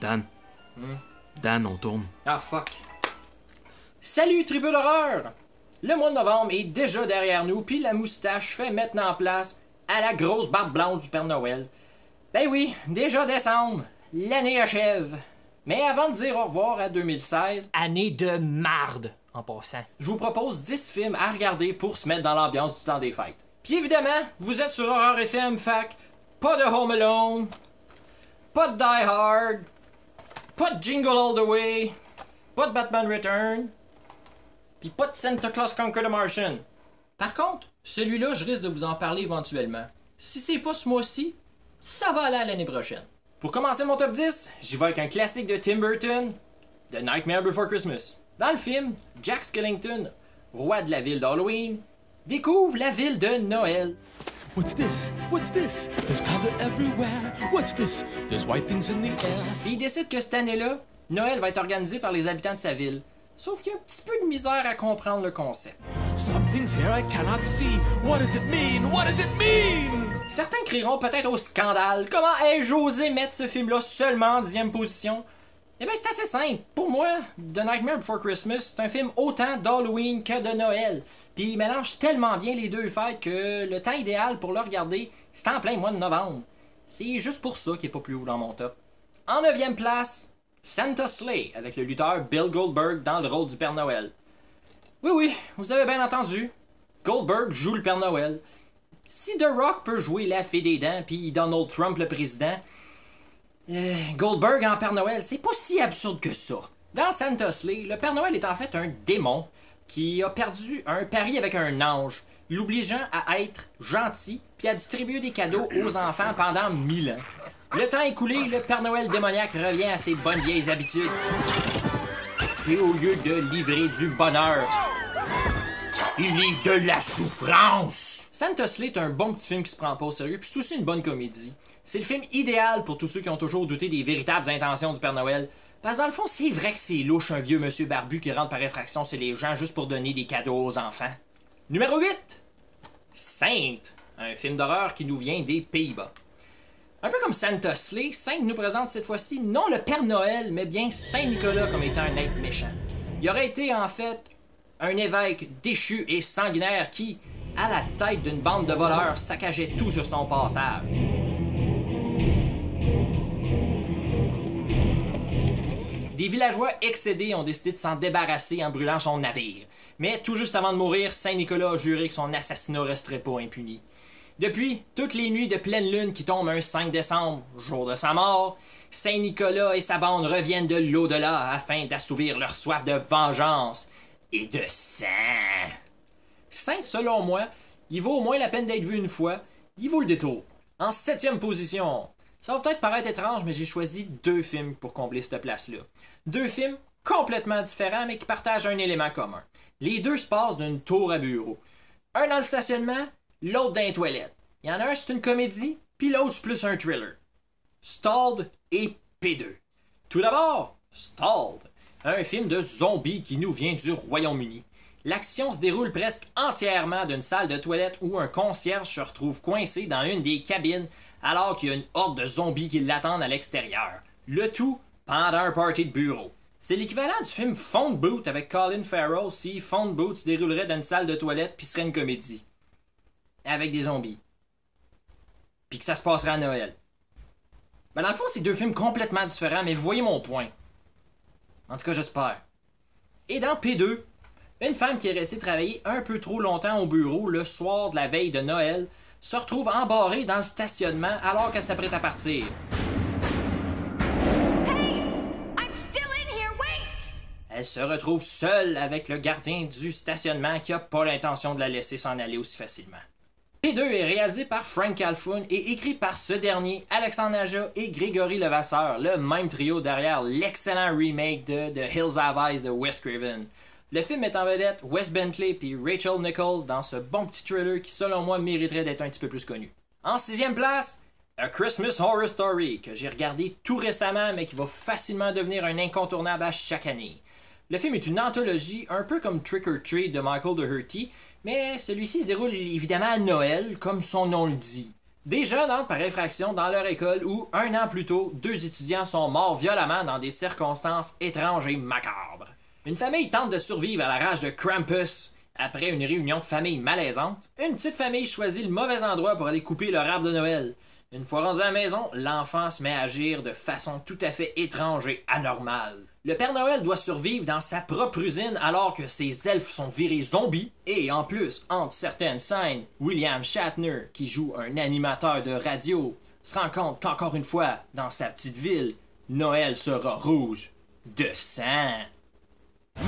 Dan. Dan, on tourne. Ah, fuck. Salut, tribu d'horreur! Le mois de novembre est déjà derrière nous, puis la moustache fait maintenant place à la grosse barbe blanche du Père Noël. Ben oui, déjà décembre, l'année achève. Mais avant de dire au revoir à 2016, année de marde en passant, je vous propose 10 films à regarder pour se mettre dans l'ambiance du temps des fêtes. Puis évidemment, vous êtes sur Horreur FM, fac, pas de Home Alone, pas de Die Hard, pas de Jingle All the Way, pas de Batman Return, pis pas de Santa Claus Conquer the Martian. Par contre, celui-là, je risque de vous en parler éventuellement. Si c'est pas ce mois-ci, ça va aller à l'année prochaine. Pour commencer mon top 10, j'y vais avec un classique de Tim Burton, The Nightmare Before Christmas. Dans le film, Jack Skellington, roi de la ville d'Halloween, découvre la ville de Noël. What's this? What's this? There's color everywhere. What's this? There's white things in the air. Puis il décide que cette année-là, Noël va être organisé par les habitants de sa ville. Sauf qu'il y a un petit peu de misère à comprendre le concept. Something's here I cannot see. What does it mean? What does it mean? Certains crieront peut-être au scandale. Comment ai-je osé mettre ce film-là seulement en 10e position? Eh bien, c'est assez simple. Pour moi, The Nightmare Before Christmas, c'est un film autant d'Halloween que de Noël. Puis il mélange tellement bien les deux fêtes que le temps idéal pour le regarder, c'est en plein mois de novembre. C'est juste pour ça qu'il est pas plus haut dans mon top. En 9e place, Santa Slay, avec le lutteur Bill Goldberg dans le rôle du Père Noël. Oui, vous avez bien entendu. Goldberg joue le Père Noël. Si The Rock peut jouer la fée des dents, puis Donald Trump le président, Goldberg en Père Noël, c'est pas si absurde que ça. Dans Santa Slay, le Père Noël est en fait un démon qui a perdu un pari avec un ange, l'obligeant à être gentil puis à distribuer des cadeaux aux enfants pendant 1000 ans. Le temps écoulé, le Père Noël démoniaque revient à ses bonnes vieilles habitudes. Et au lieu de livrer du bonheur, il livre de la souffrance! Santa Slay est un bon petit film qui se prend pas au sérieux, puis c'est aussi une bonne comédie. C'est le film idéal pour tous ceux qui ont toujours douté des véritables intentions du Père Noël. Parce que dans le fond, c'est vrai que c'est louche un vieux monsieur barbu qui rentre par effraction chez les gens juste pour donner des cadeaux aux enfants. Numéro 8! Sainte, un film d'horreur qui nous vient des Pays-Bas. Un peu comme Santa Slay, Sainte nous présente cette fois-ci non le Père Noël, mais bien Saint-Nicolas comme étant un être méchant. Il aurait été en fait un évêque déchu et sanguinaire qui, à la tête d'une bande de voleurs, saccageait tout sur son passage. Des villageois excédés ont décidé de s'en débarrasser en brûlant son navire. Mais tout juste avant de mourir, Saint-Nicolas a juré que son assassinat resterait pas impuni. Depuis, toutes les nuits de pleine lune qui tombent un 5 décembre, jour de sa mort, Saint-Nicolas et sa bande reviennent de l'au-delà afin d'assouvir leur soif de vengeance et de sang. Sainte, selon moi, il vaut au moins la peine d'être vu une fois, il vaut le détour. En 7e position, ça va peut-être paraître étrange, mais j'ai choisi 2 films pour combler cette place-là. 2 films complètement différents, mais qui partagent un élément commun. Les 2 se passent d'une tour à bureau. Un dans le stationnement, l'autre dans les toilettes. Il y en a un, c'est une comédie, puis l'autre, c'est plus un thriller. Stalled et P2. Tout d'abord, Stalled, un film de zombies qui nous vient du Royaume-Uni. L'action se déroule presque entièrement d'une salle de toilette où un concierge se retrouve coincé dans une des cabines alors qu'il y a une horde de zombies qui l'attendent à l'extérieur. Le tout pendant un party de bureau. C'est l'équivalent du film Phone Booth avec Colin Farrell si Phone Booth se déroulerait dans une salle de toilette puis serait une comédie. Avec des zombies. Puis que ça se passerait à Noël. Ben dans le fond, c'est 2 films complètement différents, mais vous voyez mon point. En tout cas, j'espère. Et dans P2, une femme qui est restée travailler un peu trop longtemps au bureau le soir de la veille de Noël se retrouve embarrée dans le stationnement alors qu'elle s'apprête à partir. Hey! I'm still in here, wait! Elle se retrouve seule avec le gardien du stationnement qui a pas l'intention de la laisser s'en aller aussi facilement. P2 est réalisé par Frank Calfoun et écrit par ce dernier, Alexandre Aja et Grégory Levasseur, le même trio derrière l'excellent remake de The Hills Have Eyes de Wes Craven. Le film met en vedette Wes Bentley et Rachel Nichols dans ce bon petit thriller qui, selon moi, mériterait d'être un petit peu plus connu. En 6e place, A Christmas Horror Story, que j'ai regardé tout récemment mais qui va facilement devenir un incontournable à chaque année. Le film est une anthologie un peu comme Trick or Treat de Michael Dougherty, mais celui-ci se déroule évidemment à Noël, comme son nom le dit. Des jeunes entrent par infraction dans leur école où, 1 an plus tôt, 2 étudiants sont morts violemment dans des circonstances étranges et macabres. Une famille tente de survivre à la rage de Krampus après une réunion de famille malaisante. Une petite famille choisit le mauvais endroit pour aller couper leur arbre de Noël. Une fois rendu à la maison, l'enfant se met à agir de façon tout à fait étrange et anormale. Le Père Noël doit survivre dans sa propre usine alors que ses elfes sont virés zombies. Et en plus, entre certaines scènes, William Shatner, qui joue un animateur de radio, se rend compte qu'encore une fois, dans sa petite ville, Noël sera rouge de sang.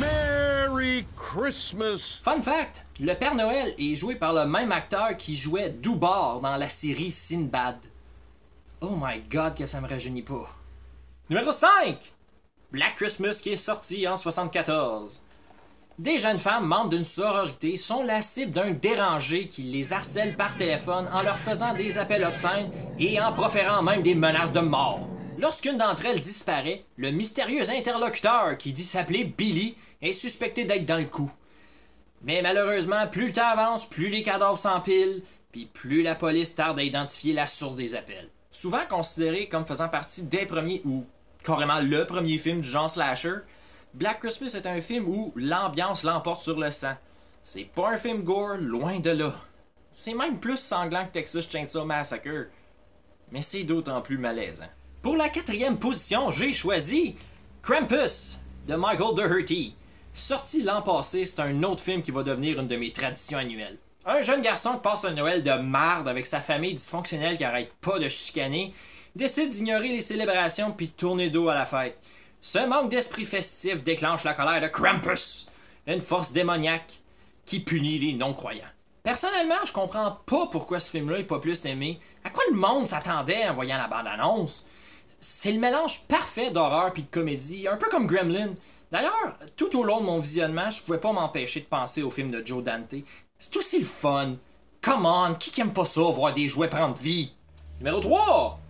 Merry Christmas! Fun fact, le Père Noël est joué par le même acteur qui jouait Doubar dans la série Sinbad. Oh my god que ça me rajeunit pas. Numéro 5! Black Christmas qui est sorti en 74. Des jeunes femmes membres d'une sororité sont la cible d'un dérangé qui les harcèle par téléphone en leur faisant des appels obscènes et en proférant même des menaces de mort. Lorsqu'une d'entre elles disparaît, le mystérieux interlocuteur qui dit s'appeler Billy est suspecté d'être dans le coup. Mais malheureusement, plus le temps avance, plus les cadavres s'empilent, puis plus la police tarde à identifier la source des appels. Souvent considéré comme faisant partie des premiers ou carrément le premier film du genre slasher, Black Christmas est un film où l'ambiance l'emporte sur le sang. C'est pas un film gore, loin de là. C'est même plus sanglant que Texas Chainsaw Massacre. Mais c'est d'autant plus malaisant. Pour la 4e position, j'ai choisi Krampus de Michael Dougherty. Sorti l'an passé, c'est un autre film qui va devenir une de mes traditions annuelles. Un jeune garçon qui passe un Noël de marde avec sa famille dysfonctionnelle qui arrête pas de chicaner, décide d'ignorer les célébrations puis de tourner dos à la fête. Ce manque d'esprit festif déclenche la colère de Krampus, une force démoniaque qui punit les non-croyants. Personnellement, je comprends pas pourquoi ce film-là est pas plus aimé. À quoi le monde s'attendait en voyant la bande-annonce? C'est le mélange parfait d'horreur puis de comédie, un peu comme Gremlin. D'ailleurs, tout au long de mon visionnement, je pouvais pas m'empêcher de penser au film de Joe Dante. C'est aussi le fun. Come on, qui aime pas ça, voir des jouets prendre vie? Numéro 3!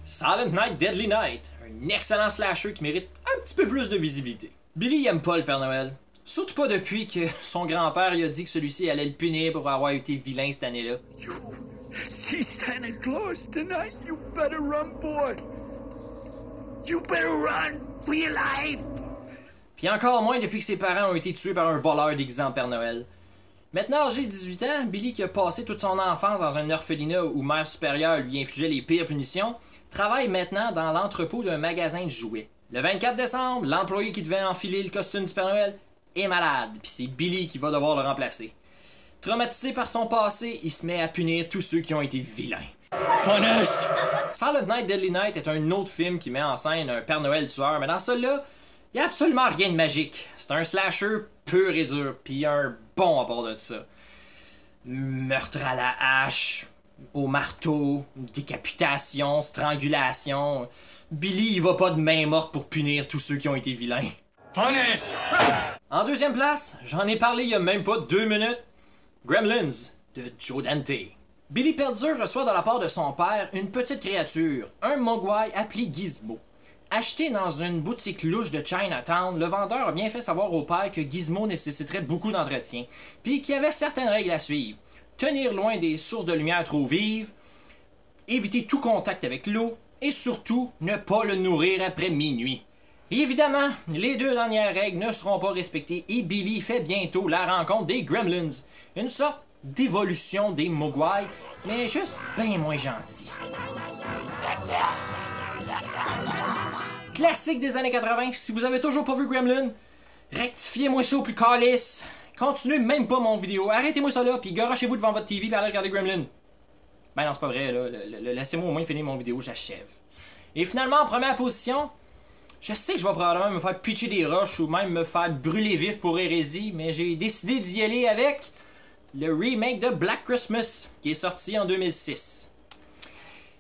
Silent Night, Deadly Night. Un excellent slasher qui mérite un petit peu plus de visibilité. Billy aime pas le Père Noël. Surtout pas depuis que son grand-père lui a dit que celui-ci allait le punir pour avoir été vilain cette année-là. You see Santa Claus tonight? You better run, boy. You better run for your life. Puis encore moins depuis que ses parents ont été tués par un voleur déguisé en Père Noël. Maintenant âgé de 18 ans, Billy qui a passé toute son enfance dans un orphelinat où Mère Supérieure lui infligeait les pires punitions, travaille maintenant dans l'entrepôt d'un magasin de jouets. Le 24 décembre, l'employé qui devait enfiler le costume du Père Noël est malade, puis c'est Billy qui va devoir le remplacer. Traumatisé par son passé, il se met à punir tous ceux qui ont été vilains. Punished! Silent Night, Deadly Night est un autre film qui met en scène un Père Noël tueur, mais dans celui-là, il n'y a absolument rien de magique. C'est un slasher pur et dur, puis un bon à part de ça. Meurtre à la hache, au marteau, décapitation, strangulation. Billy, il va pas de main morte pour punir tous ceux qui ont été vilains. Punished! En 2e place, j'en ai parlé il y a même pas 2 minutes, Gremlins de Joe Dante. Billy Pelzer reçoit de la part de son père une petite créature, un mogwai appelé Gizmo. Acheté dans une boutique louche de Chinatown, le vendeur a bien fait savoir au père que Gizmo nécessiterait beaucoup d'entretien, puis qu'il y avait certaines règles à suivre. Tenir loin des sources de lumière trop vives, éviter tout contact avec l'eau, et surtout, ne pas le nourrir après minuit. Et évidemment, les 2 dernières règles ne seront pas respectées et Billy fait bientôt la rencontre des Gremlins, une sorte d'évolution des Mogwai, mais juste bien moins gentil. Classique des années 80, si vous avez toujours pas vu Gremlin, rectifiez-moi ça au plus calice. Continuez même pas mon vidéo, arrêtez-moi ça là, puis garochez-vous devant votre TV et allez regarder Gremlin. Ben non, c'est pas vrai, là. Laissez-moi au moins finir mon vidéo, j'achève. Et finalement, en première position, je sais que je vais probablement me faire pitcher des roches ou même me faire brûler vif pour hérésie, mais j'ai décidé d'y aller avec le remake de Black Christmas, qui est sorti en 2006.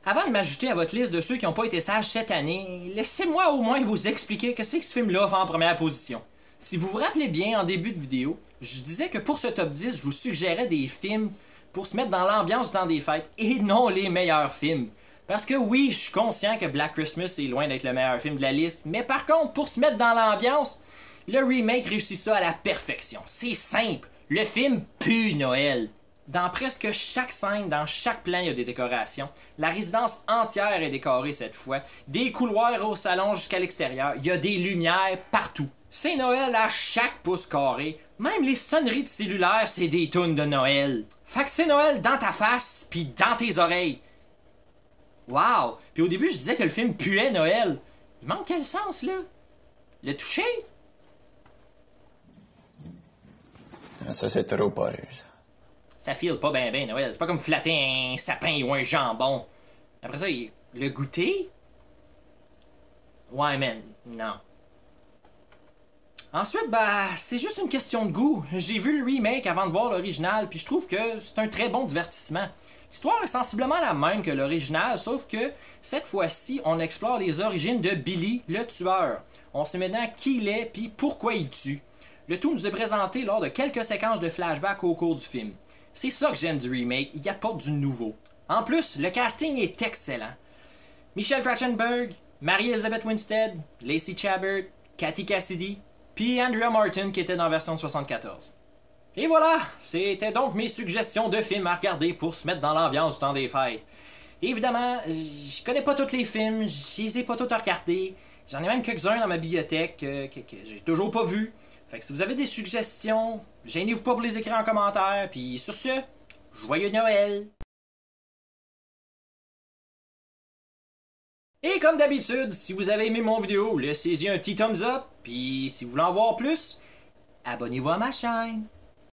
Avant de m'ajouter à votre liste de ceux qui n'ont pas été sages cette année, laissez-moi au moins vous expliquer que c'est que ce film-là fait en première position. Si vous vous rappelez bien, en début de vidéo, je disais que pour ce top 10, je vous suggérais des films pour se mettre dans l'ambiance du temps des fêtes, et non les meilleurs films. Parce que oui, je suis conscient que Black Christmas est loin d'être le meilleur film de la liste, mais par contre, pour se mettre dans l'ambiance, le remake réussit ça à la perfection. C'est simple, le film pue Noël. Dans presque chaque scène, dans chaque plan, il y a des décorations. La résidence entière est décorée cette fois. Des couloirs au salon jusqu'à l'extérieur. Il y a des lumières partout. C'est Noël à chaque pouce carré. Même les sonneries de cellulaire, c'est des tunes de Noël. Fait que c'est Noël dans ta face, puis dans tes oreilles. Wow! Puis au début, je disais que le film puait Noël. Il manque quel sens, là? Le toucher? Ça, c'est trop poreux, ça. Ça file pas ben Noël. C'est pas comme flatter un sapin ou un jambon. Après ça, le goûter? Ouais, man, non. Ensuite, c'est juste une question de goût. J'ai vu le remake avant de voir l'original, puis je trouve que c'est un très bon divertissement. L'histoire est sensiblement la même que l'original, sauf que cette fois-ci, on explore les origines de Billy, le tueur. On sait maintenant qui il est, puis pourquoi il tue. Le tout nous est présenté lors de quelques séquences de flashback au cours du film. C'est ça que j'aime du remake, il apporte du nouveau. En plus, le casting est excellent. Michelle Trachtenberg, Mary-Elizabeth Winstead, Lacey Chabert, Kathy Cassidy, puis Andrea Martin qui était dans la version de 74. Et voilà, c'était donc mes suggestions de films à regarder pour se mettre dans l'ambiance du temps des fêtes. Évidemment, je connais pas tous les films, je les ai pas tous à regarder. J'en ai même quelques-uns dans ma bibliothèque que j'ai toujours pas vus. Fait que si vous avez des suggestions, gênez-vous pas pour les écrire en commentaire. Puis sur ce, joyeux Noël! Et comme d'habitude, si vous avez aimé mon vidéo, laissez-y un petit thumbs up. Puis si vous voulez en voir plus, abonnez-vous à ma chaîne.